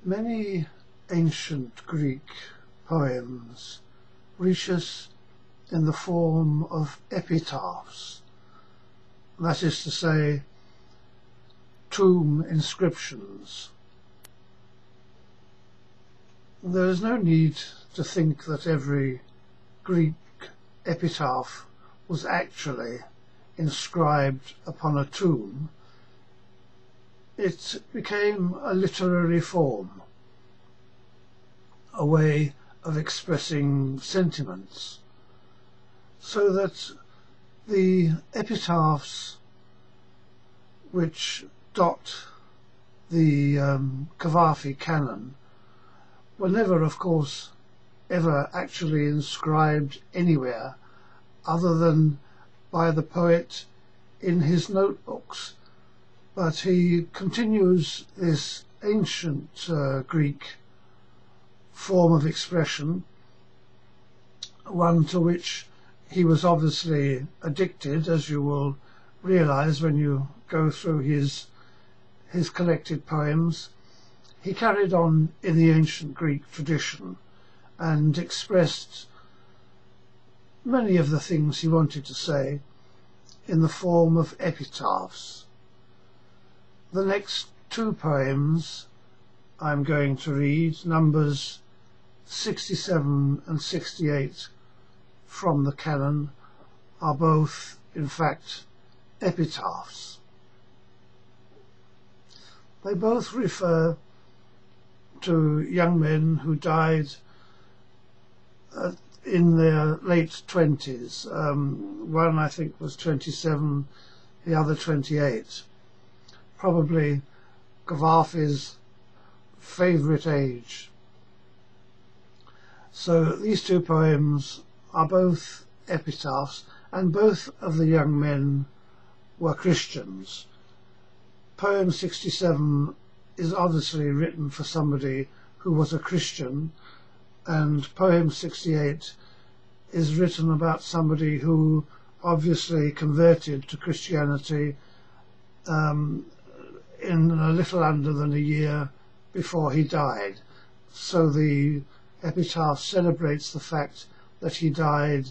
Many ancient Greek poems reach us in the form of epitaphs, that is to say, tomb inscriptions. There is no need to think that every Greek epitaph was actually inscribed upon a tomb. It became a literary form, a way of expressing sentiments, so that the epitaphs which dot the Cavafy canon were never, of course, ever actually inscribed anywhere other than by the poet in his notebooks. But he continues this ancient Greek form of expression, one to which he was obviously addicted, as you will realize when you go through his collected poems. He carried on in the ancient Greek tradition and expressed many of the things he wanted to say in the form of epitaphs. The next two poems I'm going to read, numbers 67 and 68 from the canon, are both, in fact, epitaphs. They both refer to young men who died in their late 20s. One, I think, was 27, the other 28. Probably Cavafy's favourite age. So these two poems are both epitaphs, and both of the young men were Christians. Poem 67 is obviously written for somebody who was a Christian, and poem 68 is written about somebody who obviously converted to Christianity in a little under than a year before he died. So the epitaph celebrates the fact that he died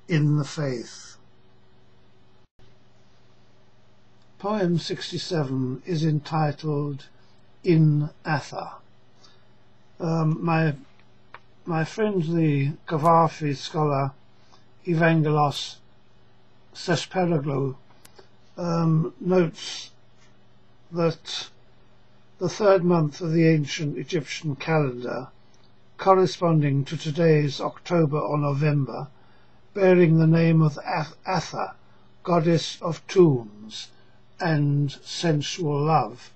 in the faith. Poem 67 is entitled In Athyr. My friend, the Cavafy scholar Evangelos Sesperoglu, notes that the third month of the ancient Egyptian calendar, corresponding to today's October or November, bearing the name of Athyr, goddess of tombs and sensual love,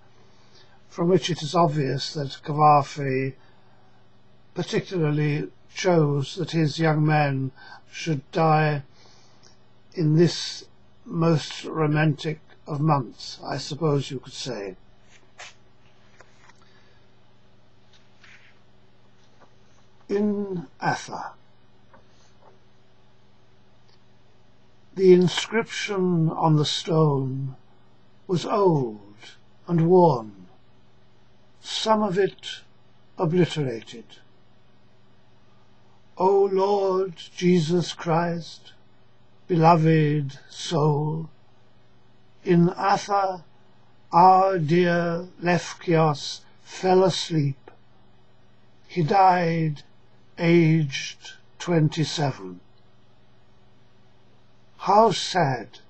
from which it is obvious that Cavafy particularly chose that his young man should die in this most romantic of months, I suppose you could say. In Athyr. The inscription on the stone was old and worn, some of it obliterated. O Lord Jesus Christ, beloved soul, in Athyr our dear Lefkios fell asleep. He died aged 27. How sad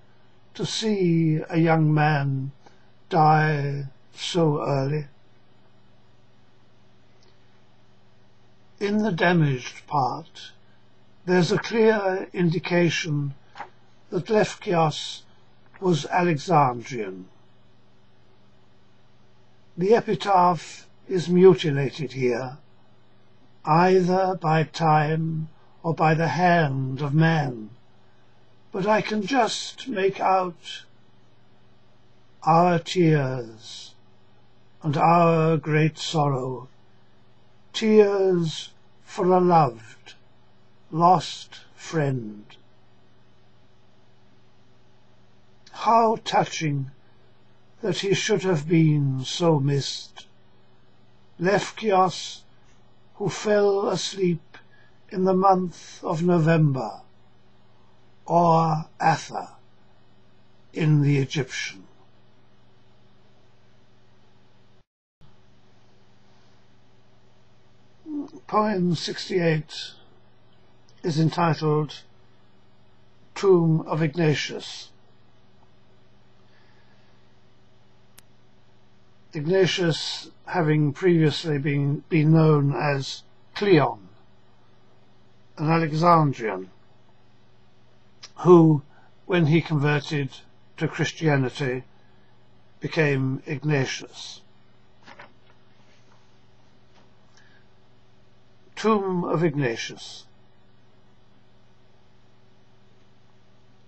to see a young man die so early. In the damaged part, there's a clear indication that Lefkios was Alexandrian. The epitaph is mutilated here, either by time or by the hand of man, but I can just make out our tears and our great sorrow, tears for a loved, lost friend. How touching that he should have been so missed, Lefkios, who fell asleep in the month of November, or Athyr in the Egyptian. Poem 68 is entitled Tomb of Ignatius. Ignatius having previously been known as Kleon, an Alexandrian, who, when he converted to Christianity, became Ignatius. Tomb of Ignatius.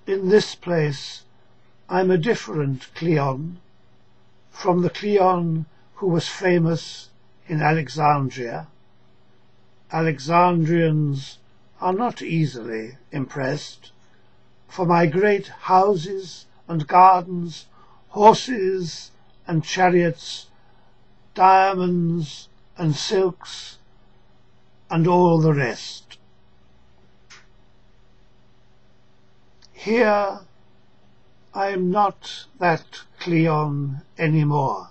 In this place I'm a different Kleon from the Kleon who was famous in Alexandria. Alexandrians are not easily impressed, for my great houses and gardens, horses and chariots, diamonds and silks, and all the rest. Here I am not that Kleon any more.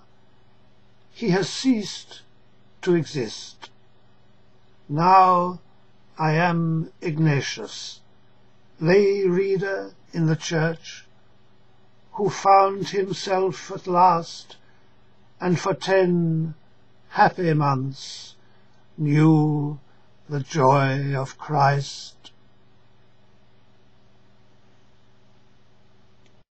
He has ceased to exist. Now I am Ignatius, lay reader in the church, who found himself at last, and for 10 happy months knew the joy of Christ.